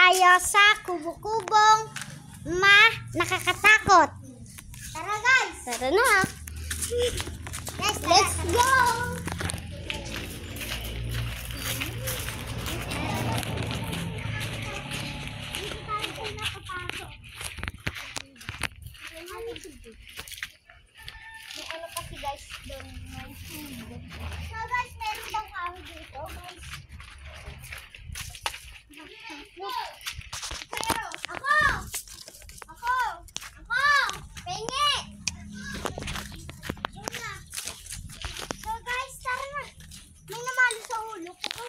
tayo sa kubo-kubong nakakatakot. Tara guys! Tara na! Guys, let's go! May ano kasi guys doon. So guys, meron bang kahoy dito guys? Ako! Pengi! So guys, tara na. May namalo sa ulo ko.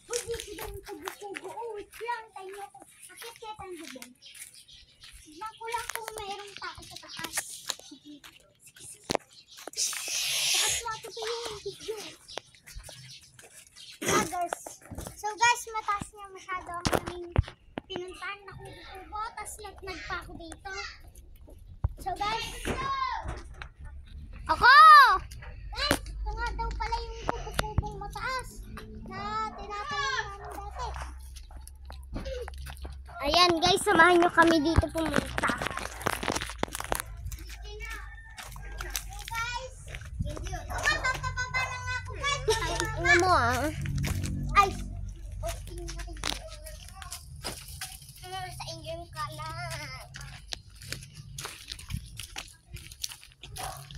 Uy, dito daw yung kubo-kubo. Wait lang, tayo ako. Akit-kit ang bubong. Tignan ko lang kung mayroong tao sa taas. Sige. Takas natin pa yung video. Vloggers. So guys, mataas niya masyado ang aming pinuntahan na kubo-kubo. Tapos nagpa ako dito. So guys, ako! Guys, ito nga daw pala yung kubo-kubong mataas na tinatayo namin dati. Ayan guys, samahan nyo kami dito pumunta. Tingnan mo ah. Ay! Sa inyo yung kalat.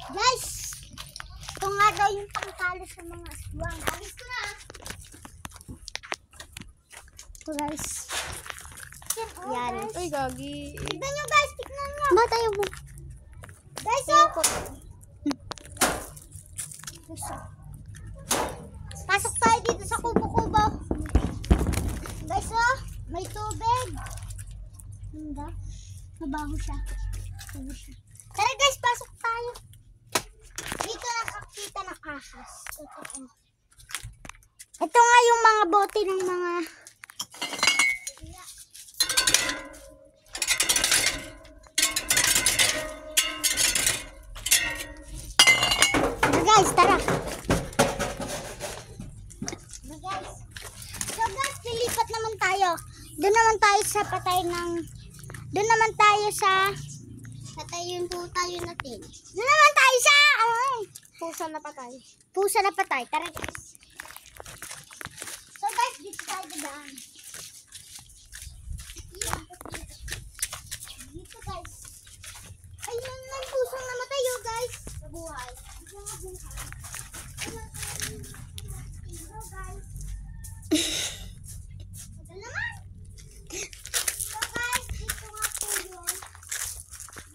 Guys! Ito nga daw yung pangkalo sa mga aswang. Alis ko na! Ito guys. Yan. Uy, gagi. Tignan nyo guys, tignan nyo. Ba tayo mo? Guys, oh! Pasok tayo dito sa kubo-kubo. Guys, oh! May tubig. Hindi. Mabaho siya. Tara guys, pasok tayo. Dito nakakita ng ahas. Ito nga yung mga bote ng mga... Guys, tara. Guys. So guys, lilipat naman tayo. Doon naman tayo sa patay ng... Doon naman tayo sa... Patayin po tayo natin. Doon naman tayo sa... Pusa na patay. Pusa na patay. Tara guys. So guys, dito tayo dadaan. Dito guys. Ayun lang pusang namatay oh guys. Sa buhay. Hello guys. Ito naman. So guys, dito nga po yun.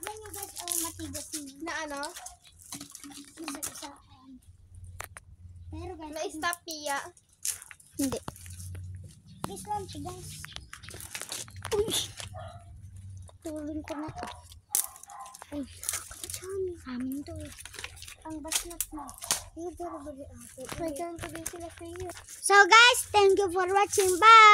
Yan yung guys, matigas yun. Na ano? Isa-isa. Pero guys, Na-stop Pia. hindi. Guys lang, guys. Uy! Tulong ko na to. Uy, nakakachami. Amin to eh. Ang basnat na. Yung bari-bari ako. May ganito din sila Pia. So guys, thank you for watching. Bye!